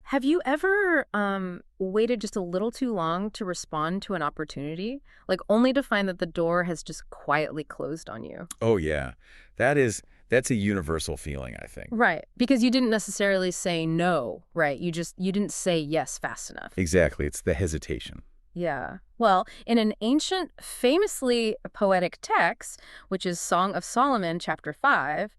Have you ever waited just a little too long to respond to an opportunity, like only to find that the door has just quietly closed on you? Oh, yeah. That's a universal feeling, I think. Right, because you didn't necessarily say no, right? You didn't say yes fast enough. Exactly. It's the hesitation. Yeah. Well, in an ancient, famously poetic text, which is Song of Solomon, chapter 5,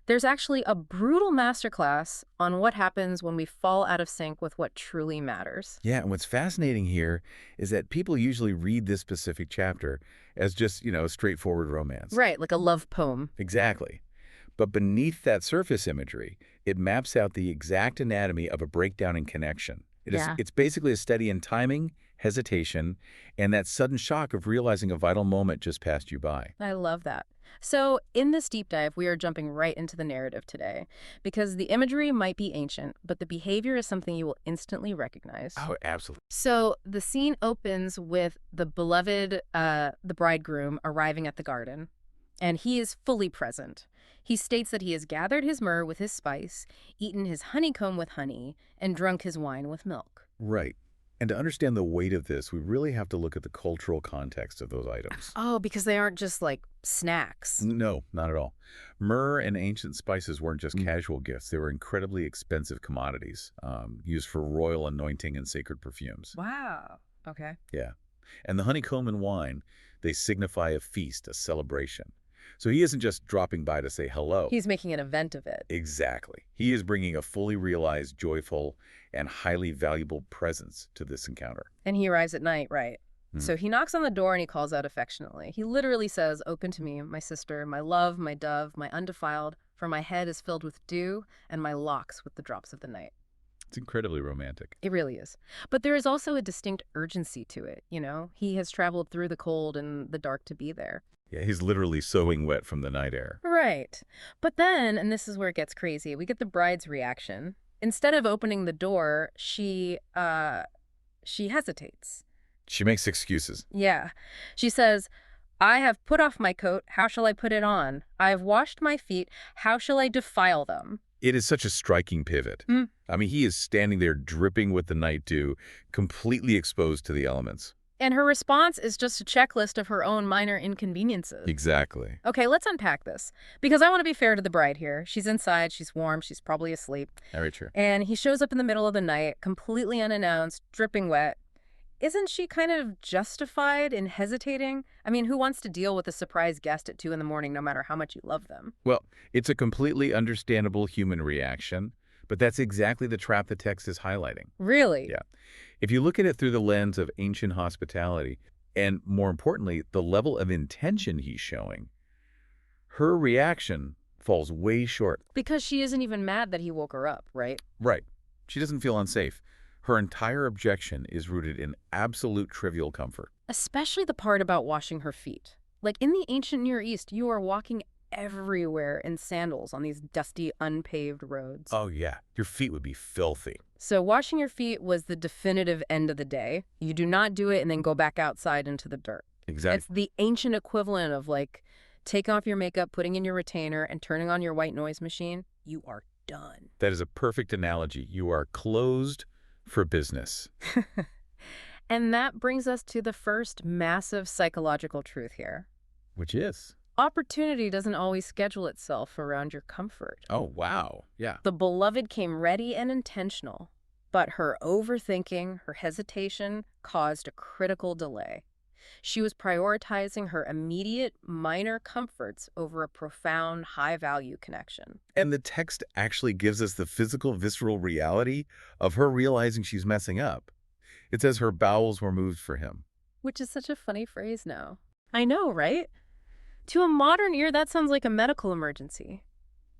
there's actually a brutal masterclass on what happens when we fall out of sync with what truly matters. Yeah, and what's fascinating here is that people usually read this specific chapter as just, straightforward romance. Right, like a love poem. Exactly. But beneath that surface imagery, it maps out the exact anatomy of a breakdown in connection. Yeah. It's basically a study in timing, hesitation, and that sudden shock of realizing a vital moment just passed you by. I love that. So, in this deep dive, we are jumping right into the narrative today because the imagery might be ancient, but the behavior is something you will instantly recognize. Oh, absolutely. So, the scene opens with the beloved, the bridegroom, arriving at the garden, and he is fully present. He states that he has gathered his myrrh with his spice, eaten his honeycomb with honey, and drunk his wine with milk. Right. And to understand the weight of this, we really have to look at the cultural context of those items. Oh, because they aren't just like snacks. No, not at all. Myrrh and ancient spices weren't just casual gifts. They were incredibly expensive commodities used for royal anointing and sacred perfumes. Wow. Okay. Yeah. And the honeycomb and wine, they signify a feast, a celebration. So he isn't just dropping by to say hello. He's making an event of it. Exactly. He is bringing a fully realized, joyful, and highly valuable presence to this encounter. And he arrives at night, right? So he knocks on the door and he calls out affectionately. He literally says, "Open to me, my sister, my love, my dove, my undefiled, for my head is filled with dew and my locks with the drops of the night." It's incredibly romantic. It really is. But there is also a distinct urgency to it, you know? He has traveled through the cold and the dark to be there. Yeah, he's literally soaking wet from the night air. Right. But then, and this is where it gets crazy, we get the bride's reaction. Instead of opening the door, she hesitates. She makes excuses. Yeah. She says, "I have put off my coat. How shall I put it on? I have washed my feet. How shall I defile them?" It is such a striking pivot. Hmm. I mean, he is standing there dripping with the night dew, completely exposed to the elements. And her response is just a checklist of her own minor inconveniences. Exactly. Okay, let's unpack this. Because I want to be fair to the bride here. She's inside, she's warm, she's probably asleep. Very true. And he shows up in the middle of the night, completely unannounced, dripping wet. Isn't she kind of justified in hesitating? I mean, who wants to deal with a surprise guest at 2 in the morning, no matter how much you love them? Well, it's a completely understandable human reaction, but that's exactly the trap the text is highlighting. Really? Yeah. If you look at it through the lens of ancient hospitality, and more importantly, the level of intention he's showing, her reaction falls way short. Because she isn't even mad that he woke her up, right? Right. She doesn't feel unsafe. Her entire objection is rooted in absolute trivial comfort. Especially the part about washing her feet. Like in the ancient Near East, you are walking everywhere in sandals on these dusty, unpaved roads. Oh, yeah. Your feet would be filthy. So washing your feet was the definitive end of the day. You do not do it and then go back outside into the dirt. Exactly. It's the ancient equivalent of like taking off your makeup, putting in your retainer, and turning on your white noise machine. You are done. That is a perfect analogy. You are closed for business. And that brings us to the first massive psychological truth here. Which is? Opportunity doesn't always schedule itself around your comfort. Oh, wow. Yeah. The beloved came ready and intentional, but her overthinking, her hesitation caused a critical delay. She was prioritizing her immediate minor comforts over a profound high-value connection. And the text actually gives us the physical, visceral reality of her realizing she's messing up. It says her bowels were moved for him. Which is such a funny phrase now. I know, right? To a modern ear, that sounds like a medical emergency.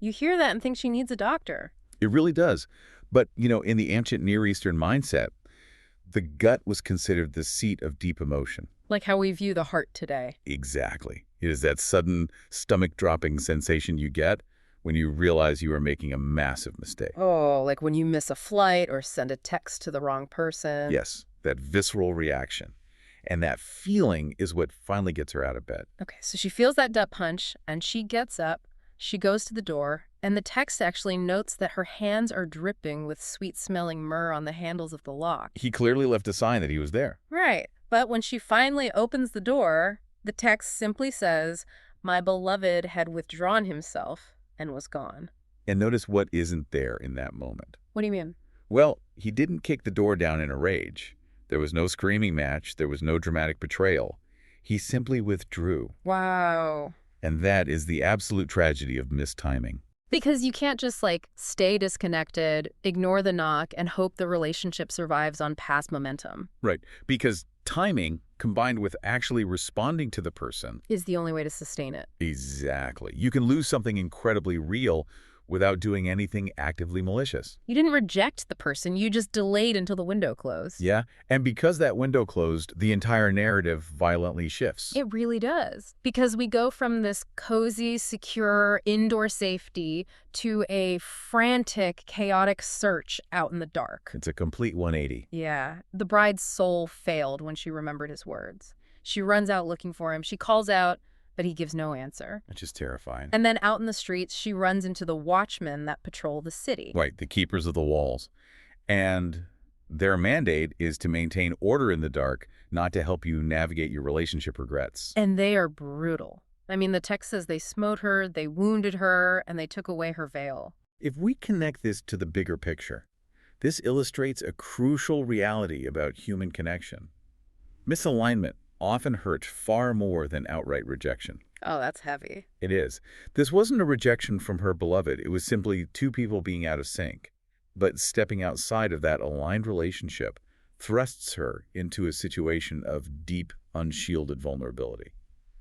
You hear that and think she needs a doctor. It really does. But, in the ancient Near Eastern mindset, the gut was considered the seat of deep emotion. Like how we view the heart today. Exactly. It is that sudden stomach-dropping sensation you get when you realize you are making a massive mistake. Oh, like when you miss a flight or send a text to the wrong person. Yes, that visceral reaction. And that feeling is what finally gets her out of bed. Okay, so she feels that gut punch and she gets up. She goes to the door, and the text actually notes that her hands are dripping with sweet-smelling myrrh on the handles of the lock. He clearly left a sign that he was there. Right. But when she finally opens the door, the text simply says, "My beloved had withdrawn himself and was gone." And notice what isn't there in that moment. What do you mean? Well, he didn't kick the door down in a rage. There was no screaming match. There was no dramatic betrayal. He simply withdrew. Wow. And that is the absolute tragedy of mistiming. Because you can't just, stay disconnected, ignore the knock, and hope the relationship survives on past momentum. Right. Because timing, combined with actually responding to the person. Is the only way to sustain it. Exactly. You can lose something incredibly real without doing anything actively malicious. You didn't reject the person, you just delayed until the window closed. Yeah, and because that window closed, the entire narrative violently shifts. It really does. Because we go from this cozy, secure, indoor safety to a frantic, chaotic search out in the dark. It's a complete 180. Yeah. The bride's soul failed when she remembered his words. She runs out looking for him. She calls out, but he gives no answer. Which is terrifying. And then out in the streets, she runs into the watchmen that patrol the city. Right, the keepers of the walls. And their mandate is to maintain order in the dark, not to help you navigate your relationship regrets. And they are brutal. I mean, the text says they smote her, they wounded her, and they took away her veil. If we connect this to the bigger picture, this illustrates a crucial reality about human connection. Misalignment often hurts far more than outright rejection. Oh, that's heavy. It is. This wasn't a rejection from her beloved. It was simply two people being out of sync. But stepping outside of that aligned relationship thrusts her into a situation of deep, unshielded vulnerability.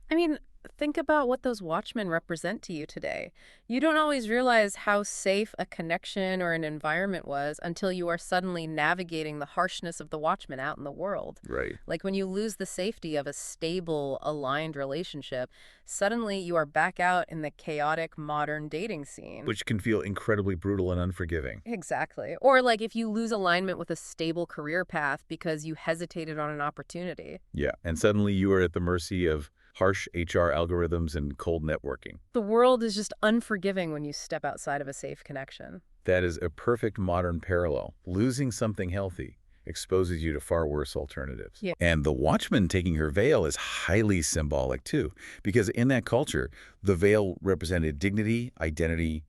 I mean, think about what those watchmen represent to you today. You don't always realize how safe a connection or an environment was until you are suddenly navigating the harshness of the watchmen out in the world. Right. Like when you lose the safety of a stable, aligned relationship, suddenly you are back out in the chaotic modern dating scene. Which can feel incredibly brutal and unforgiving. Exactly. Or like if you lose alignment with a stable career path because you hesitated on an opportunity. Yeah, and suddenly you are at the mercy of harsh HR algorithms and cold networking. The world is just unforgiving when you step outside of a safe connection. That is a perfect modern parallel. Losing something healthy exposes you to far worse alternatives. Yeah. And the watchman taking her veil is highly symbolic too, because in that culture, the veil represented dignity, identity,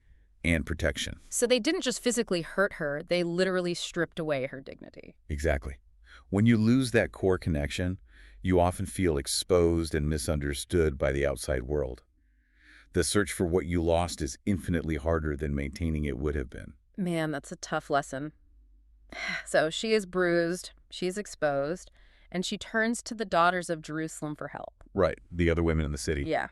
and protection. So they didn't just physically hurt her, they literally stripped away her dignity. Exactly. When you lose that core connection, you often feel exposed and misunderstood by the outside world. The search for what you lost is infinitely harder than maintaining it would have been. Man, that's a tough lesson. So she is bruised, she's exposed, and she turns to the daughters of Jerusalem for help. Right, the other women in the city. Yeah.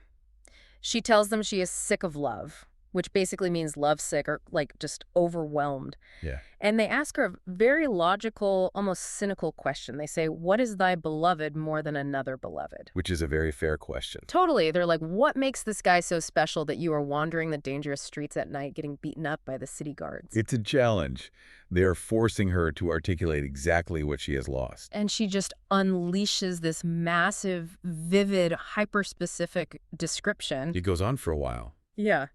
She tells them she is sick of love, which basically means lovesick or just overwhelmed. Yeah. And they ask her a very logical, almost cynical question. They say, "What is thy beloved more than another beloved?" Which is a very fair question. Totally. They're like, what makes this guy so special that you are wandering the dangerous streets at night getting beaten up by the city guards? It's a challenge. They're forcing her to articulate exactly what she has lost. And she just unleashes this massive, vivid, hyper-specific description. It goes on for a while. Yeah.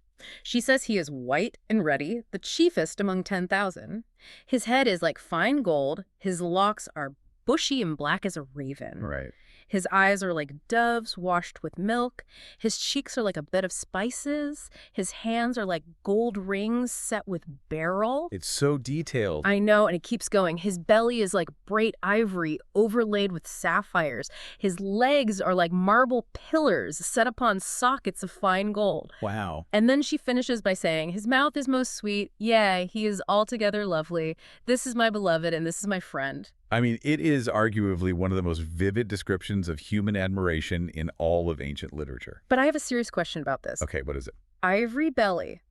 She says he is white and ruddy, the chiefest among 10,000. His head is like fine gold. His locks are bushy and black as a raven. Right. His eyes are like doves washed with milk. His cheeks are like a bed of spices. His hands are like gold rings set with beryl. It's so detailed. I know, and it keeps going. His belly is like bright ivory overlaid with sapphires. His legs are like marble pillars set upon sockets of fine gold. Wow. And then she finishes by saying, his mouth is most sweet. Yeah, he is altogether lovely. This is my beloved, and this is my friend. I mean, it is arguably one of the most vivid descriptions of human admiration in all of ancient literature. But I have a serious question about this. Okay, what is it? Ivory belly,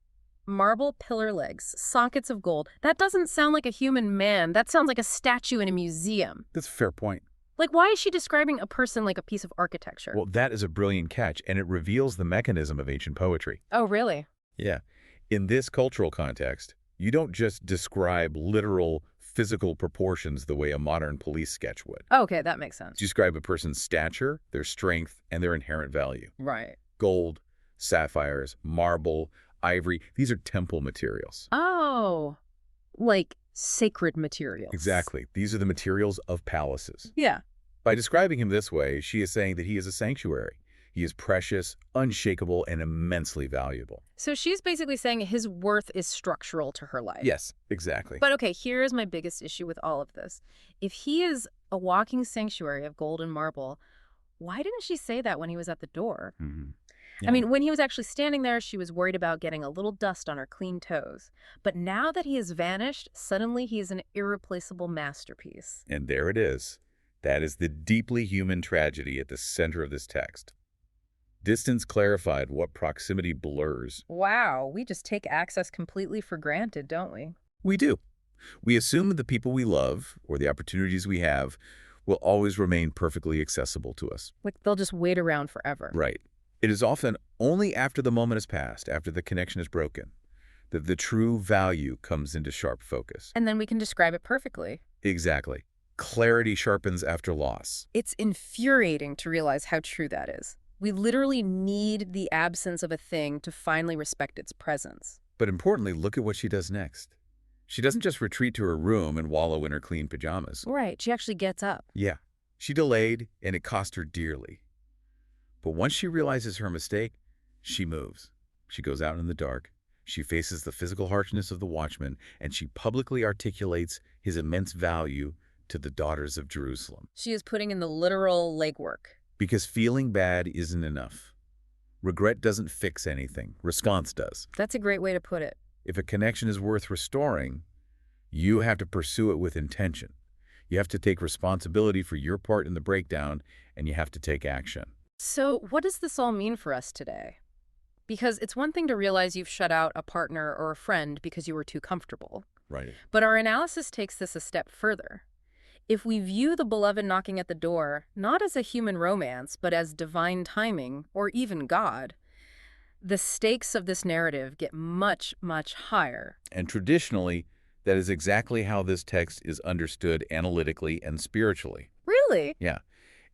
marble pillar legs, sockets of gold. That doesn't sound like a human man. That sounds like a statue in a museum. That's a fair point. Like, why is she describing a person like a piece of architecture? Well, that is a brilliant catch, and it reveals the mechanism of ancient poetry. Oh, really? Yeah. In this cultural context, you don't just describe literal physical proportions the way a modern police sketch would. Okay, that makes sense. You describe a person's stature, their strength, and their inherent value. Right. Gold, Sapphires, marble, ivory, these are temple materials. Oh, like sacred materials. Exactly. These are the materials of palaces. Yeah. By describing him this way, she is saying that he is a sanctuary. He is precious, unshakable, and immensely valuable. So she's basically saying his worth is structural to her life. Yes, exactly. But okay, here's my biggest issue with all of this. If he is a walking sanctuary of gold and marble, why didn't she say that when he was at the door? Mhm. I Yeah. mean, when he was actually standing there, she was worried about getting a little dust on her clean toes. But now that he has vanished, suddenly he is an irreplaceable masterpiece. And there it is. That is the deeply human tragedy at the center of this text. Distance clarified what proximity blurs. Wow, we just take access completely for granted, don't we? We do. We assume that the people we love, or the opportunities we have, will always remain perfectly accessible to us. Like they'll just wait around forever. Right. It is often only after the moment has passed, after the connection is broken, that the true value comes into sharp focus. And then we can describe it perfectly. Exactly. Clarity sharpens after loss. It's infuriating to realize how true that is. We literally need the absence of a thing to finally respect its presence. But importantly, look at what she does next. She doesn't just retreat to her room and wallow in her clean pajamas. Right, she actually gets up. Yeah, she delayed, and it cost her dearly. But once she realizes her mistake, she moves. She goes out in the dark. She faces the physical harshness of the watchman, and she publicly articulates his immense value to the daughters of Jerusalem. She is putting in the literal legwork. Because feeling bad isn't enough. Regret doesn't fix anything. Response does. That's a great way to put it. If a connection is worth restoring, you have to pursue it with intention. You have to take responsibility for your part in the breakdown, and you have to take action. So what does this all mean for us today? Because it's one thing to realize you've shut out a partner or a friend because you were too comfortable. Right. But our analysis takes this a step further. If we view the beloved knocking at the door not as a human romance, but as divine timing, or even God, the stakes of this narrative get much, much higher. And traditionally, that is exactly how this text is understood analytically and spiritually. Really? Yeah.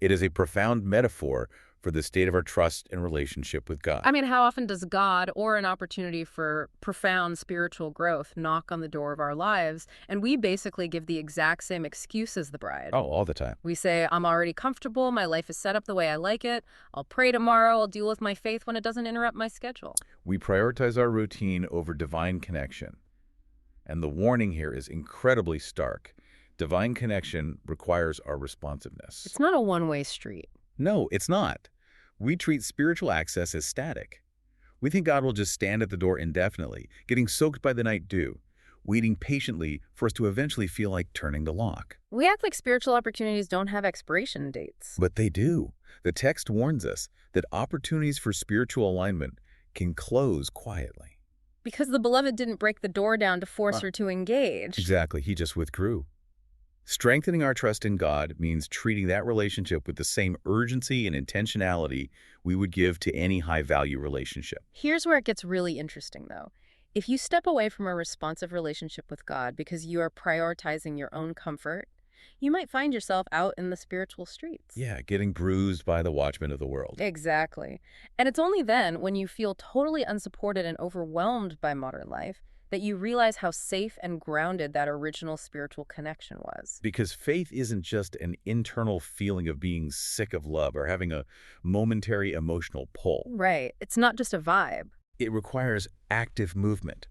It is a profound metaphor for the state of our trust and relationship with God. I mean, how often does God or an opportunity for profound spiritual growth knock on the door of our lives, and we basically give the exact same excuse as the bride? Oh, all the time. We say, I'm already comfortable, my life is set up the way I like it, I'll pray tomorrow, I'll deal with my faith when it doesn't interrupt my schedule. We prioritize our routine over divine connection. And the warning here is incredibly stark. Divine connection requires our responsiveness. It's not a one-way street. No, it's not. We treat spiritual access as static. We think God will just stand at the door indefinitely, getting soaked by the night dew, waiting patiently for us to eventually feel like turning the lock. We act like spiritual opportunities don't have expiration dates. But they do. The text warns us that opportunities for spiritual alignment can close quietly. Because the beloved didn't break the door down to force her to engage. Exactly. He just withdrew. Strengthening our trust in God means treating that relationship with the same urgency and intentionality we would give to any high-value relationship. Here's where it gets really interesting, though. If you step away from a responsive relationship with God because you are prioritizing your own comfort, you might find yourself out in the spiritual streets. Yeah, getting bruised by the watchmen of the world. Exactly. And it's only then, when you feel totally unsupported and overwhelmed by modern life, that you realize how safe and grounded that original spiritual connection was. Because faith isn't just an internal feeling of being sick of love or having a momentary emotional pull. Right. It's not just a vibe. It requires active movement.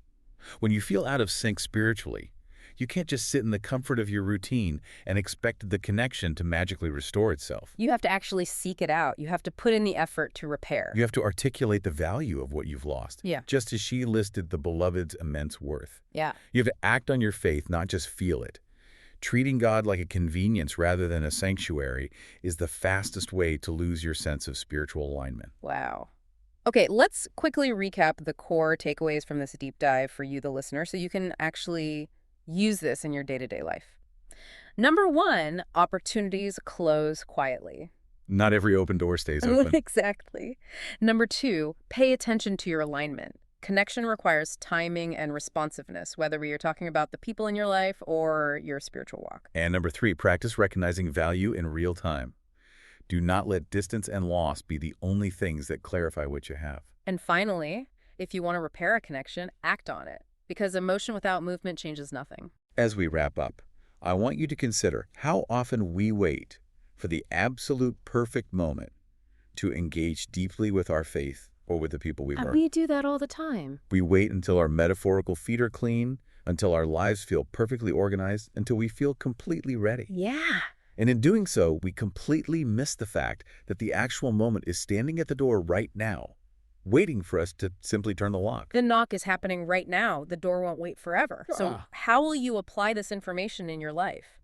When you feel out of sync spiritually, you can't just sit in the comfort of your routine and expect the connection to magically restore itself. You have to actually seek it out. You have to put in the effort to repair. You have to articulate the value of what you've lost. Yeah. Just as she listed the beloved's immense worth. Yeah. You have to act on your faith, not just feel it. Treating God like a convenience rather than a sanctuary is the fastest way to lose your sense of spiritual alignment. Wow. Okay, let's quickly recap the core takeaways from this deep dive for you, the listener, so you can actually use this in your day-to-day life. Number 1, opportunities close quietly. Not every open door stays open. Exactly. Number 2, pay attention to your alignment. Connection requires timing and responsiveness, whether you're talking about the people in your life or your spiritual walk. And number 3, practice recognizing value in real time. Do not let distance and loss be the only things that clarify what you have. And finally, if you want to repair a connection, act on it, because emotion without movement changes nothing. As we wrap up, I want you to consider how often we wait for the absolute perfect moment to engage deeply with our faith or with the people we And love. we do that all the time. We wait until our metaphorical feet are clean, until our lives feel perfectly organized, until we feel completely ready. Yeah. And in doing so, we completely miss the fact that the actual moment is standing at the door right now, waiting for us to simply turn the lock. The knock is happening right now. The door won't wait forever. So Ah. how will you apply this information in your life?